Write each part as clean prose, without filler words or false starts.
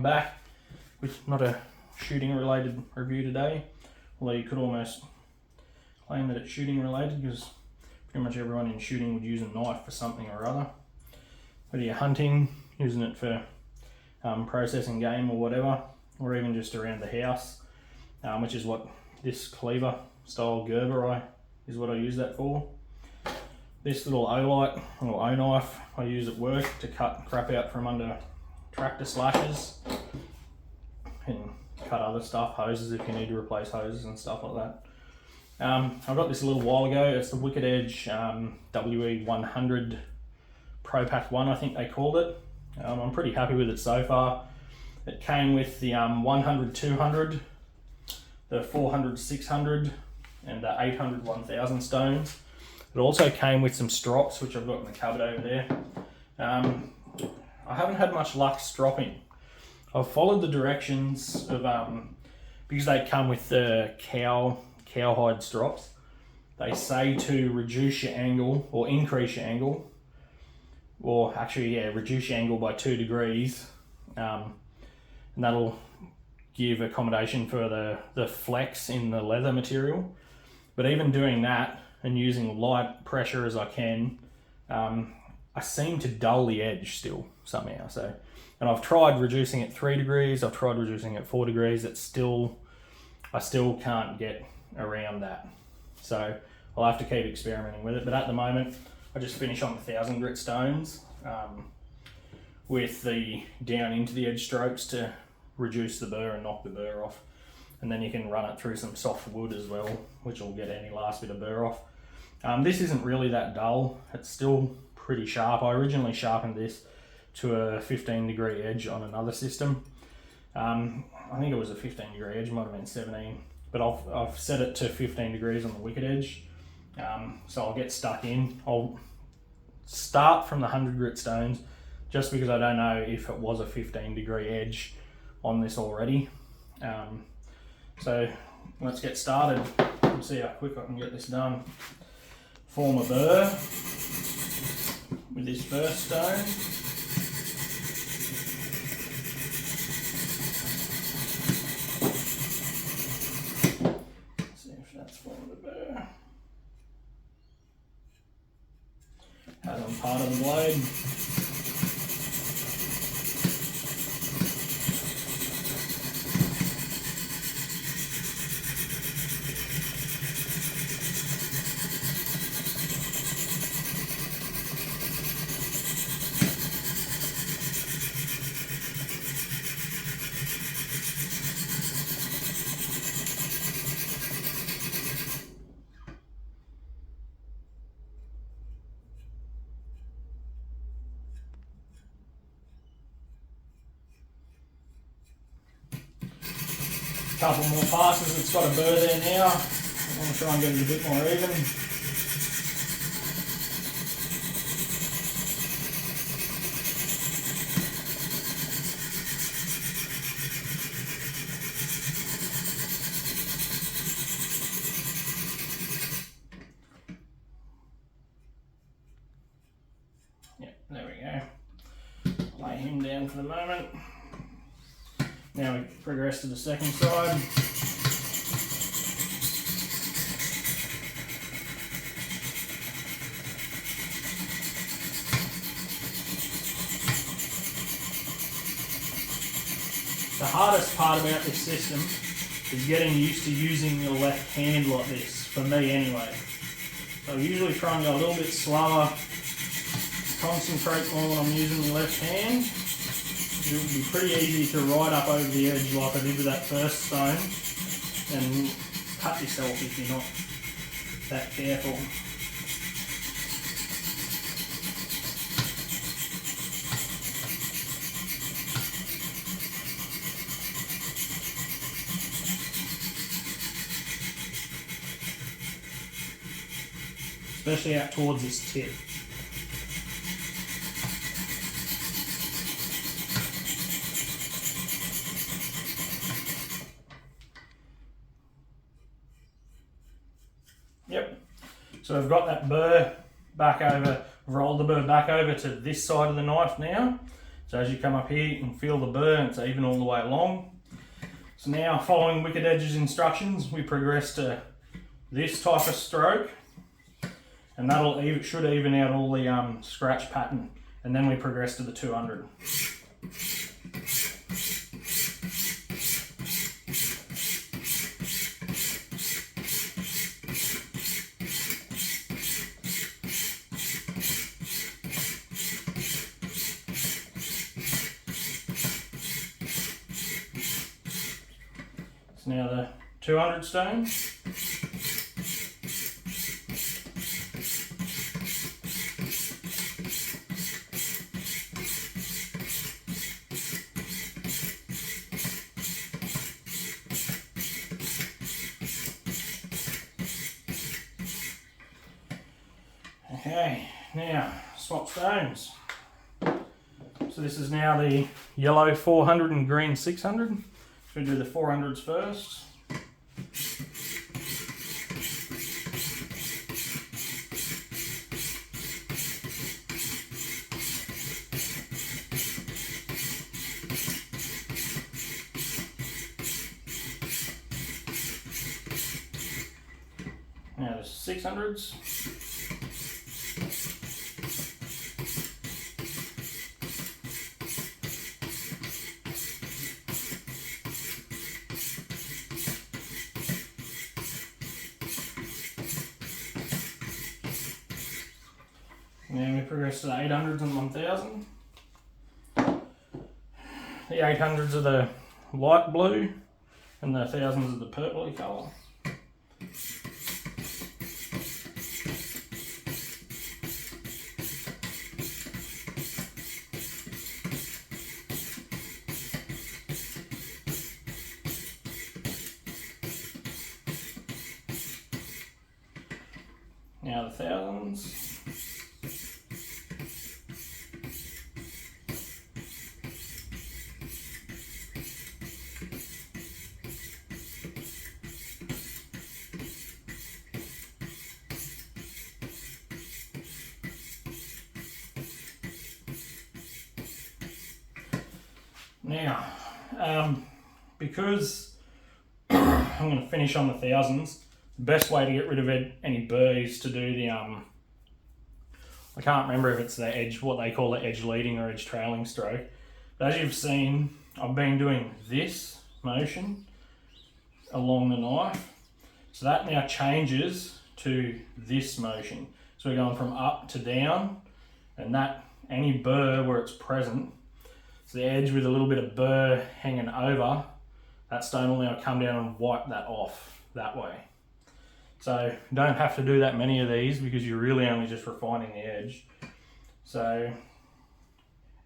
back with not a shooting related review today, although you could almost claim that it's shooting related because pretty much everyone in shooting would use a knife for something or other. Whether you're hunting, using it for processing game or whatever, or even just around the house, which is what this cleaver style Gerber is what I use that for. This little O-light or O-knife I use at work to cut crap out from under tractor slashes and cut other stuff, hoses if you need to replace hoses and stuff like that. I got this a little while ago. It's the Wicked Edge WE100 Pro Pack 1, I think they called it. I'm pretty happy with it so far. It came with the 100-200, the 400-600, and the 800-1000 stones. It also came with some strops, which I've got in the cupboard over there. I haven't had much luck stropping. I've followed the directions of, because they come with the cowhide strops, they say to reduce your angle or increase your angle, or actually, yeah, reduce your angle by 2 degrees, and that'll give accommodation for the flex in the leather material. But even doing that and using light pressure as I can, I seem to dull the edge still somehow. So, and I've tried reducing it 3 degrees, I've tried reducing it 4 degrees, I still can't get around that. So I'll have to keep experimenting with it. But at the moment, I just finish on the 1000 grit stones with the down into the edge strokes to reduce the burr and knock the burr off. And then you can run it through some soft wood as well, which will get any last bit of burr off. This isn't really that dull. It's still pretty sharp. I originally sharpened this to a 15 degree edge on another system. I think it was a 15 degree edge, might have been 17, but I've set it to 15 degrees on the Wicked Edge. So I'll get stuck in. I'll start from the 100 grit stones just because I don't know if it was a 15 degree edge on this already. So let's get started and see how quick I can get this done. Form a burr with this first stone. Let's see if that's formed a burr. Has on part of the blade. Couple more passes, it's got a burr there now. I'm going to try and get it a bit more even. Yep, there we go. Lay him down for the moment. Now we progress to the second side. The hardest part about this system is getting used to using your left hand like this, for me anyway. So I usually try and go a little bit slower, concentrate more when I'm using the left hand. It would be pretty easy to ride up over the edge like I did with that first stone and cut yourself if you're not that careful. Especially out towards this tip. Yep, so I've got that burr back over, rolled the burr back over to this side of the knife now. So as you come up here, you can feel the burr, it's even all the way along. So now, following Wicked Edge's instructions, we progress to this type of stroke, and should even out all the scratch pattern, and then we progress to the 200. So now the 200 stones. Okay, now swap stones. So this is now the yellow 400 and green 600. So we do the 400s first. Now the 600s. Now we progress to the 800s and 1000. The 800s are the light blue and the 1000s are the purpley colour. Now the 1000s. Now, because I'm going to finish on the 1000s, the best way to get rid of any burr is to do the, I can't remember if it's the edge, what they call the edge leading or edge trailing stroke. But as you've seen, I've been doing this motion along the knife. So that now changes to this motion. So we're going from up to down, and that, any burr where it's present, so the edge with a little bit of burr hanging over, that stone will now come down and wipe that off that way. So you don't have to do that many of these because you're really only just refining the edge. So,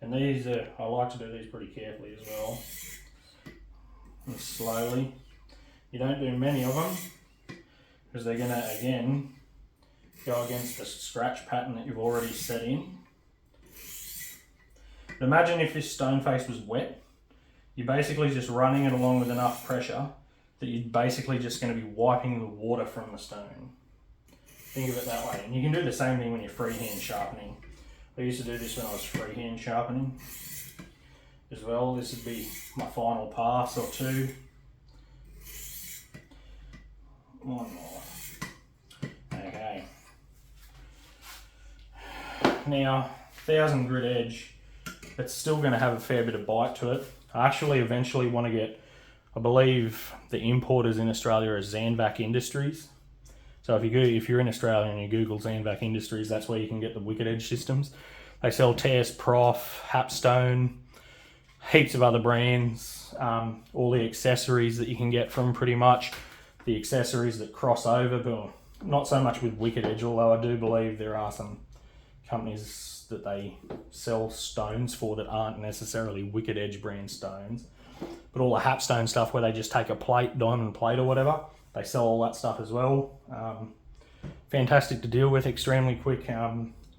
and these are, I like to do these pretty carefully as well, and slowly. You don't do many of them because they're gonna, again, go against the scratch pattern that you've already set in. But imagine if this stone face was wet. You're basically just running it along with enough pressure that you're basically just going to be wiping the water from the stone. Think of it that way. And you can do the same thing when you're freehand sharpening. I used to do this when I was freehand sharpening as well. This would be my final pass or two. One more. Okay. Now, 1000 grit edge. It's still going to have a fair bit of bite to it. I actually eventually want to get, I believe the importers in Australia are Zanvac Industries. So if you're in Australia and you Google Zanvac Industries, that's where you can get the Wicked Edge systems. They sell TS Prof, Hapstone, heaps of other brands, all the accessories that you can get from pretty much the accessories that cross over, but not so much with Wicked Edge, although I do believe there are some companies that they sell stones for that aren't necessarily Wicked Edge brand stones. But all the Hapstone stuff where they just take a plate, diamond plate or whatever, they sell all that stuff as well. Fantastic to deal with, extremely quick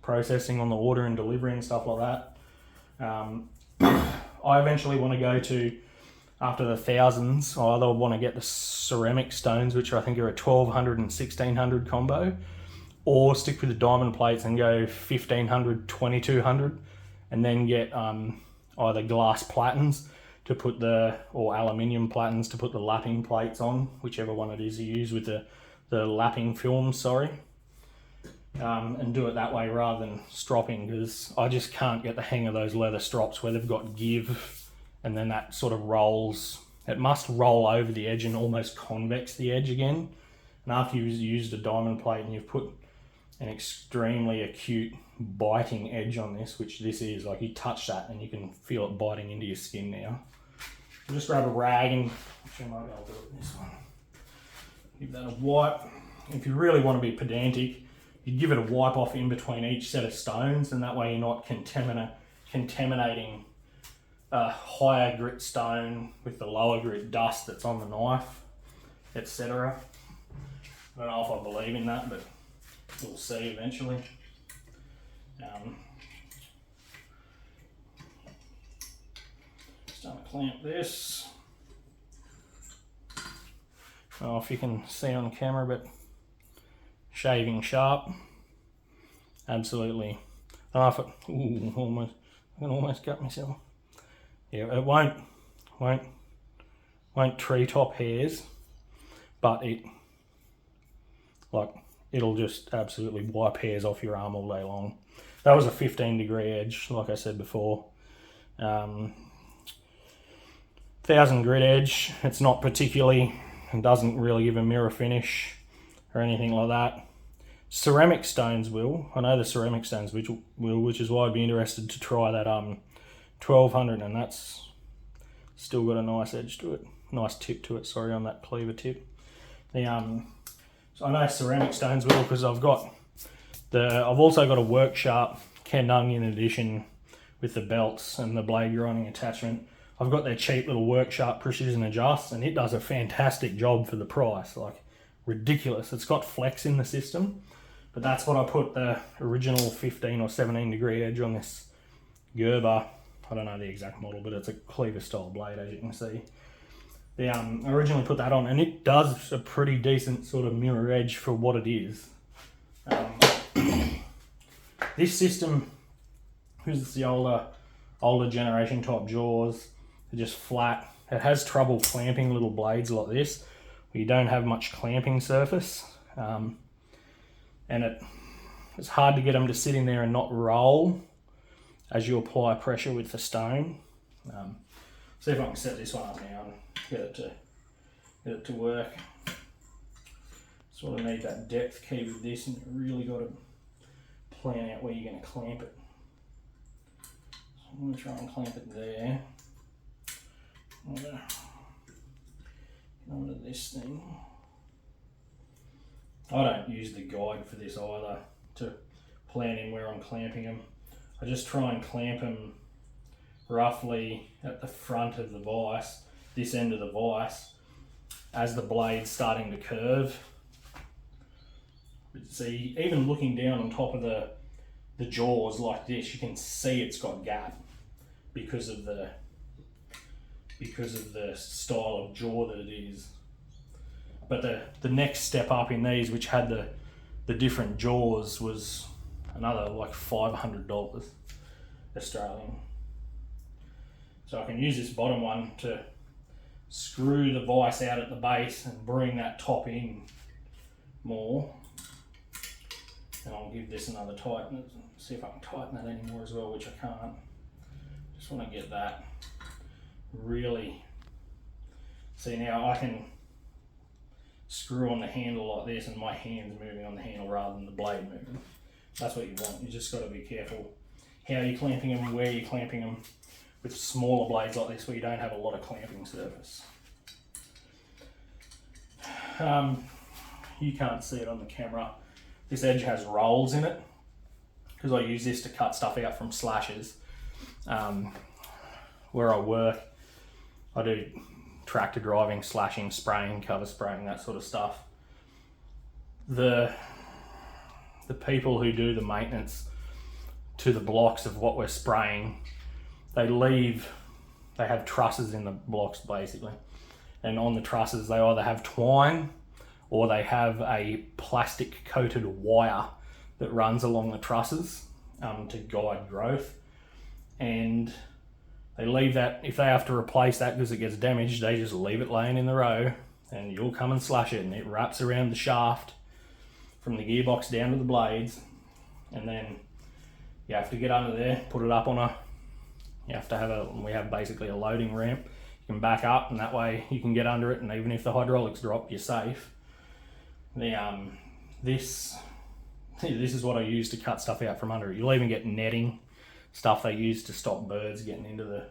processing on the order and delivery and stuff like that. I eventually want to go to, after the 1000s, I either want to get the ceramic stones, which I think are a 1200 and 1600 combo, or stick with the diamond plates and go 1500, 2200, and then get either glass platens to put or aluminium platens to put the lapping plates on, whichever one it is you use with the lapping film, sorry. And do it that way rather than stropping, because I just can't get the hang of those leather strops where they've got give and then that sort of rolls. It must roll over the edge and almost convex the edge again. And after you've used a diamond plate and you've put an extremely acute biting edge on this, which this is, like you touch that and you can feel it biting into your skin now. I'll just grab a rag and actually I might be able to do it with this one. Give that a wipe. If you really want to be pedantic, you give it a wipe off in between each set of stones, and that way you're not contaminating a higher grit stone with the lower grit dust that's on the knife, etc. I don't know if I believe in that, but we'll see eventually. Just gonna clamp this. I don't know if you can see on camera, but shaving sharp, absolutely. I don't know if it, almost, I can almost gut myself. Yeah, it won't treetop hairs, but it'll just absolutely wipe hairs off your arm all day long. That was a 15-degree edge, like I said before. 1000 grit edge. It's not particularly, and doesn't really give a mirror finish or anything like that. Ceramic stones will. I know the ceramic stones which is why I'd be interested to try that 1200, and that's still got a nice edge to it, nice tip to it. Sorry, on that cleaver tip. So I know ceramic stones will, because I've also got a work sharp Ken Onion edition with the belts and the blade grinding attachment. I've got their cheap little work sharp precision adjust, and it does a fantastic job for the price. Like, ridiculous. It's got flex in the system, but that's what I put the original 15 or 17 degree edge on this Gerber. I don't know the exact model, but it's a cleaver style blade, as you can see. I originally put that on, and it does a pretty decent sort of mirror edge for what it is. This system, is the older generation type jaws. They're just flat. It has trouble clamping little blades like this, where you don't have much clamping surface, and it's hard to get them to sit in there and not roll as you apply pressure with the stone. See if I can set this one up now and get it to work. Sort of need that depth key with this, and you really got to plan out where you're going to clamp it. So I'm going to try and clamp it there. I'm going to get onto this thing. I don't use the guide for this either to plan in where I'm clamping them. I just try and clamp them roughly at the front of the vise, this end of the vise, as the blade's starting to curve. But see, even looking down on top of the jaws like this, you can see it's got gap because of the style of jaw that it is. But the next step up in these, which had the different jaws, was another like $500 Australian. So I can use this bottom one to screw the vise out at the base and bring that top in more. And I'll give this another tighten, see if I can tighten that anymore as well, which I can't. Just want to get that really. See, now I can screw on the handle like this, and my hand's moving on the handle rather than the blade moving. That's what you want. You just got to be careful how you're clamping them and where you're clamping them with smaller blades like this, where you don't have a lot of clamping surface. You can't see it on the camera. This edge has rolls in it because I use this to cut stuff out from slashes. Where I work, I do tractor driving, slashing, spraying, cover spraying, that sort of stuff. The people who do the maintenance to the blocks of what we're spraying, they have trusses in the blocks basically, and on the trusses they either have twine or they have a plastic coated wire that runs along the trusses to guide growth. And They leave that, if they have to replace that because it gets damaged, they just leave it laying in the row and you'll come and slash it, and it wraps around the shaft from the gearbox down to the blades, and then you have to get under there, put it up on we have basically a loading ramp. You can back up and that way you can get under it, and even if the hydraulics drop, you're safe. This is what I use to cut stuff out from under it. You'll even get netting, stuff they use to stop birds getting into the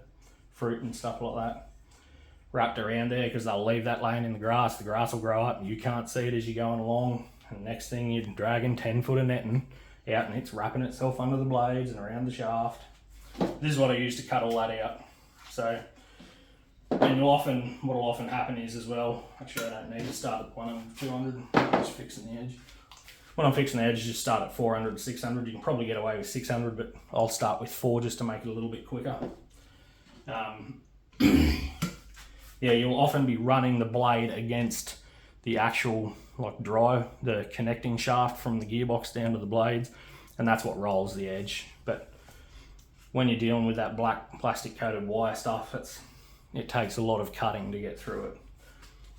fruit and stuff like that, wrapped around there, because they'll leave that laying in the grass. The grass will grow up and you can't see it as you're going along, and next thing you're dragging 10 foot of netting out and it's wrapping itself under the blades and around the shaft. This is what I use to cut all that out. So, and what will often happen is as well, actually I don't need to start at 100, 200, I'm just fixing the edge. When I'm fixing the edge, just start at 400, 600. You can probably get away with 600, but I'll start with 4 just to make it a little bit quicker. Yeah, you'll often be running the blade against the actual the connecting shaft from the gearbox down to the blades, and that's what rolls the edge. But when you're dealing with that black plastic coated wire stuff, it takes a lot of cutting to get through it,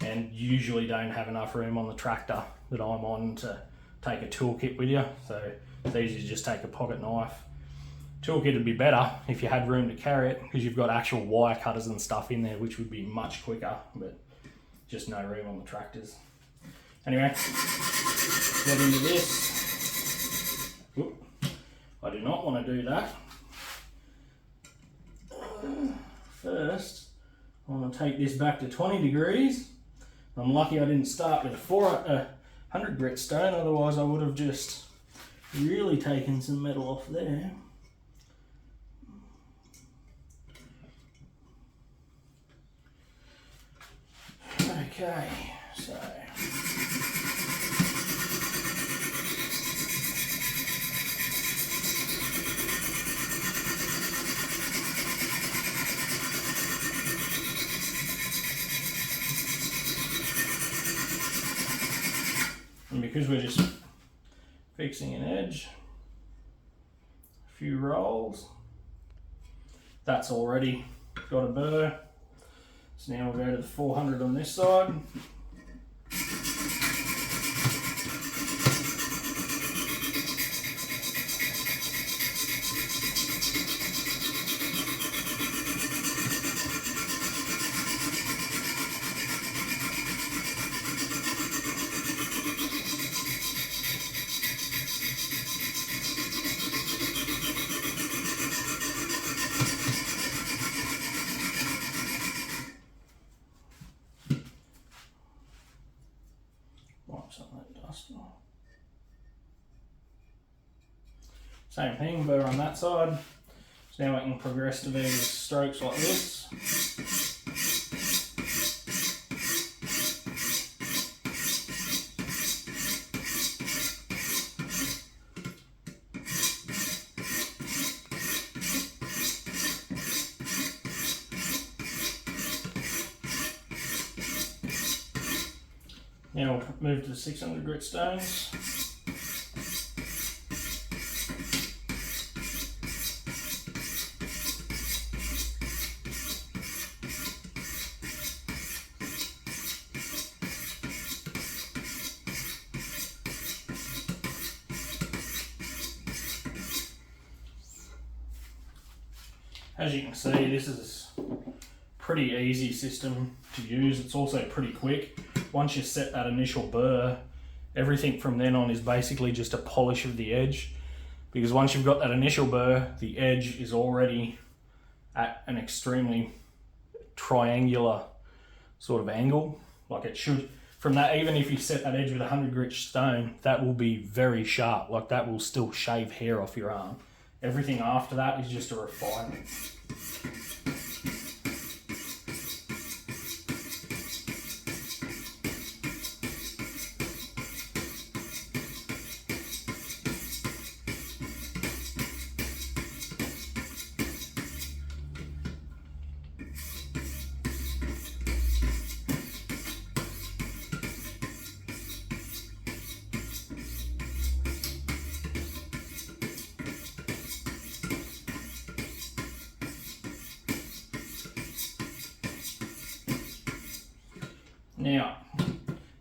and usually don't have enough room on the tractor that I'm on to take a toolkit with you, so it's easy to just take a pocket knife. Toolkit would be better if you had room to carry it, because you've got actual wire cutters and stuff in there, which would be much quicker, but just no room on the tractors. Anyway, get into this. Oop, I do not want to do that. First, I want to take this back to 20 degrees. I'm lucky I didn't start with a 100 grit stone, otherwise I would have just really taken some metal off there. Okay, so and because we're just fixing an edge, a few rolls, that's already got a burr. So now we'll go to the 400 on this side. Same thing, burr on that side. So now we can progress to these strokes like this. Now we'll move to the 600 grit stones. As you can see, this is a pretty easy system to use. It's also pretty quick. Once you set that initial burr, everything from then on is basically just a polish of the edge, because once you've got that initial burr, the edge is already at an extremely triangular sort of angle, like it should. From that, even if you set that edge with a 100 grit stone, that will be very sharp, like that will still shave hair off your arm. Everything after that is just a refinement. Now,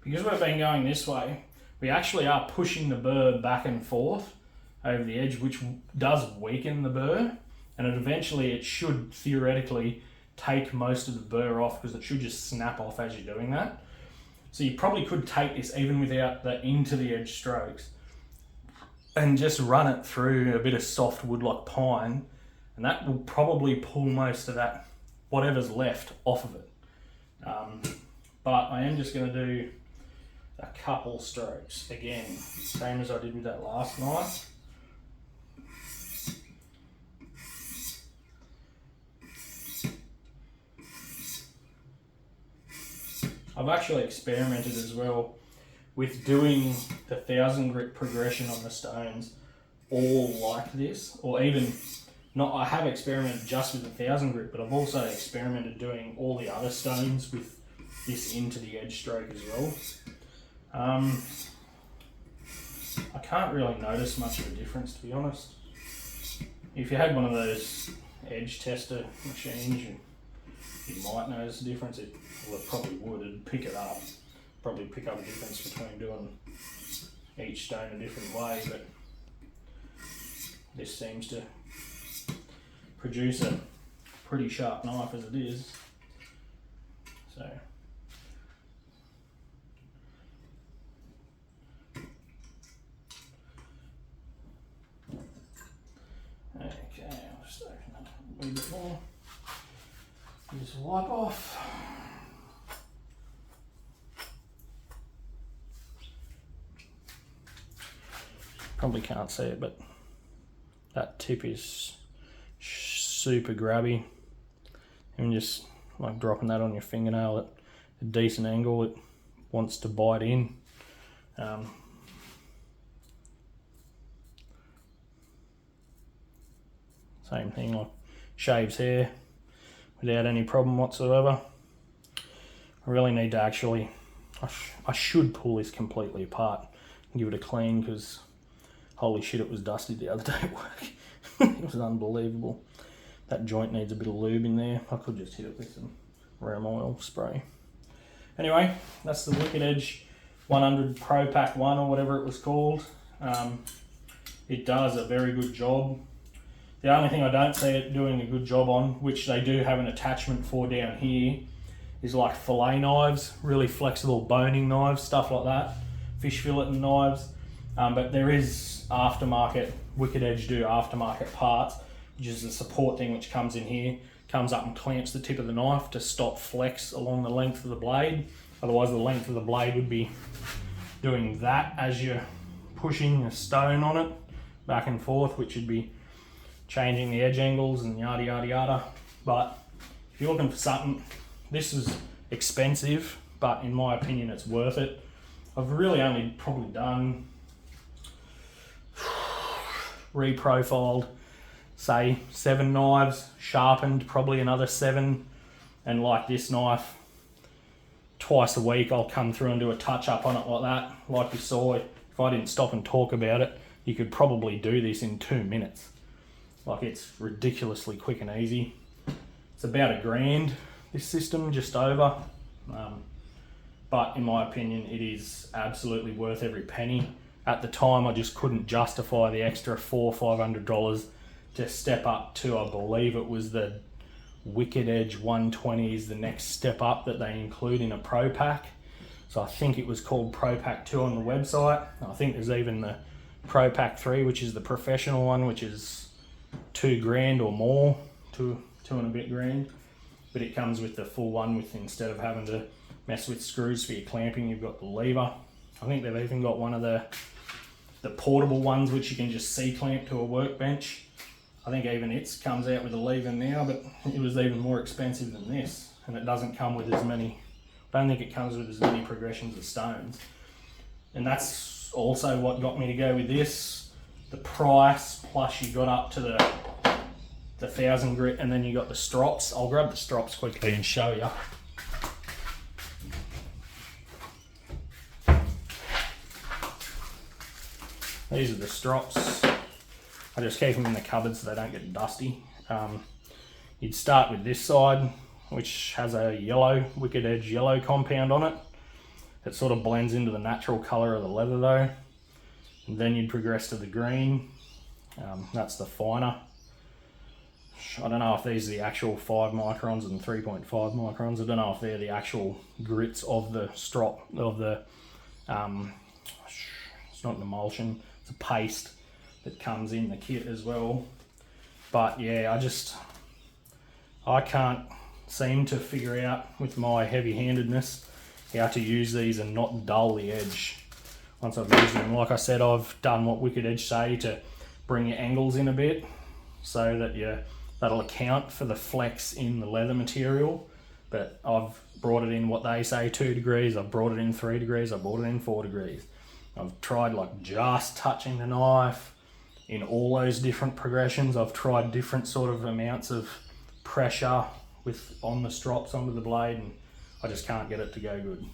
because we've been going this way, we actually are pushing the burr back and forth over the edge, which does weaken the burr, and it should theoretically take most of the burr off, because it should just snap off as you're doing that. So you probably could take this even without the into the edge strokes and just run it through a bit of soft wood like pine, and that will probably pull most of that, whatever's left, off of it. But I am just going to do a couple strokes again, same as I did with that last knife. I've actually experimented as well with doing the 1000 grit progression on the stones all like this, or even not. I have experimented just with the 1000 grit, but I've also experimented doing all the other stones with this into the edge stroke as well. I can't really notice much of a difference, to be honest. If you had one of those edge tester machines, you might notice a difference. It probably would. It'd pick it up. Probably pick up a difference between doing each stone a different way, but this seems to produce a pretty sharp knife as it is. So okay, I'll just open that a little bit more. Just wipe off. Probably can't see it, but that tip is super grabby. And just like dropping that on your fingernail at a decent angle, it wants to bite in. Same thing, like shaves hair without any problem whatsoever. I really need to actually, I should pull this completely apart and give it a clean, because holy shit, it was dusty the other day at work. It was unbelievable. That joint needs a bit of lube in there. I could just hit it with some Rem oil spray. Anyway, that's the Wicked Edge 100 Pro Pack 1 or whatever it was called. It does a very good job. The only thing I don't see it doing a good job on, which they do have an attachment for down here, is like fillet knives, really flexible boning knives, stuff like that, fish filleting knives. But there is aftermarket, Wicked Edge do aftermarket parts, which is the support thing which comes in here, comes up and clamps the tip of the knife to stop flex along the length of the blade. Otherwise the length of the blade would be doing that as you're pushing a stone on it back and forth, which would be changing the edge angles and yada yada yada. But if you're looking for something, this is expensive, but in my opinion it's worth it. I've really only probably done, reprofiled, say 7 knives, sharpened probably another 7, and like this knife, twice a week I'll come through and do a touch up on it like that. Like you saw, if I didn't stop and talk about it, you could probably do this in 2 minutes. Like, it's ridiculously quick and easy. It's about $1,000, this system, just over. But in my opinion, it is absolutely worth every penny. At the time, I just couldn't justify the extra $400 or $500 to step up to, I believe it was the Wicked Edge 120 is the next step up that they include in a Pro Pack. So I think it was called Pro Pack 2 on the website. I think there's even the Pro Pack 3, which is the professional one, which is $2,000 or more, two and a bit grand. But it comes with the full one, with, instead of having to mess with screws for your clamping, you've got the lever. I think they've even got one of the portable ones which you can just C-clamp to a workbench. I think even it comes out with a lever now, but it was even more expensive than this, and it doesn't come with as many, I don't think it comes with as many progressions of stones. And that's also what got me to go with this. The price, plus you got up to the 1000 grit, and then you got the strops. I'll grab the strops quickly and show you. These are the strops. I just keep them in the cupboard so they don't get dusty. You'd start with this side, which has a yellow, Wicked Edge yellow compound on it. It sort of blends into the natural colour of the leather though. And then you'd progress to the green. That's the finer. I don't know if these are the actual 5 microns and 3.5 microns. I don't know if they're the actual grits of the strop, of the, it's not an emulsion, it's a paste that comes in the kit as well. But yeah, I can't seem to figure out with my heavy-handedness how to use these and not dull the edge once I've used them. Like I said, I've done what Wicked Edge say to bring your angles in a bit so that that'll account for the flex in the leather material. But I've brought it in what they say 2 degrees, I've brought it in 3 degrees, I've brought it in 4 degrees. I've tried like just touching the knife in all those different progressions. I've tried different sort of amounts of pressure on the strops onto the blade, and I just can't get it to go good.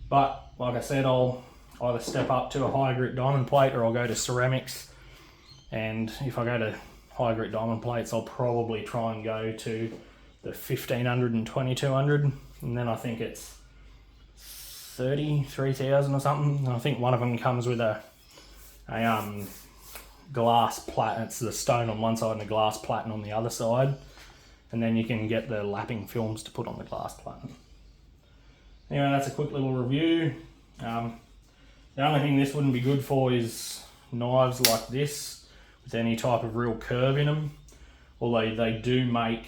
But like I said, I'll either step up to a high grit diamond plate or I'll go to ceramics. And if I go to high grit diamond plates, I'll probably try and go to the 1500 and 2200, and then I think it's 33,000 or something. I think one of them comes with a glass plate. It's the stone on one side and a glass platen on the other side, and then you can get the lapping films to put on the glass platen. Anyway, that's a quick little review. The only thing this wouldn't be good for is knives like this with any type of real curve in them. Although they do make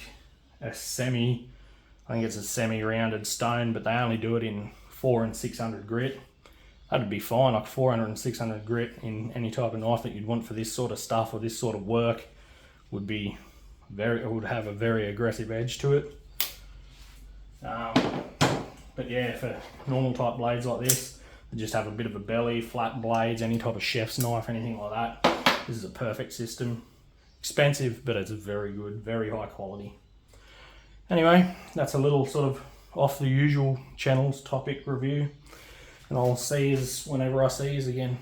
a I think it's a semi-rounded stone, but they only do it in 400 and 600 grit. That'd be fine, like 400 and 600 grit in any type of knife that you'd want for this sort of stuff or this sort of work would have a very aggressive edge to it. But yeah, for normal type blades like this, they just have a bit of a belly, flat blades, any type of chef's knife, anything like that. This is a perfect system. Expensive, but it's very good, very high quality. Anyway, that's a little sort of off the usual channels topic review, and I'll see you whenever I see you again.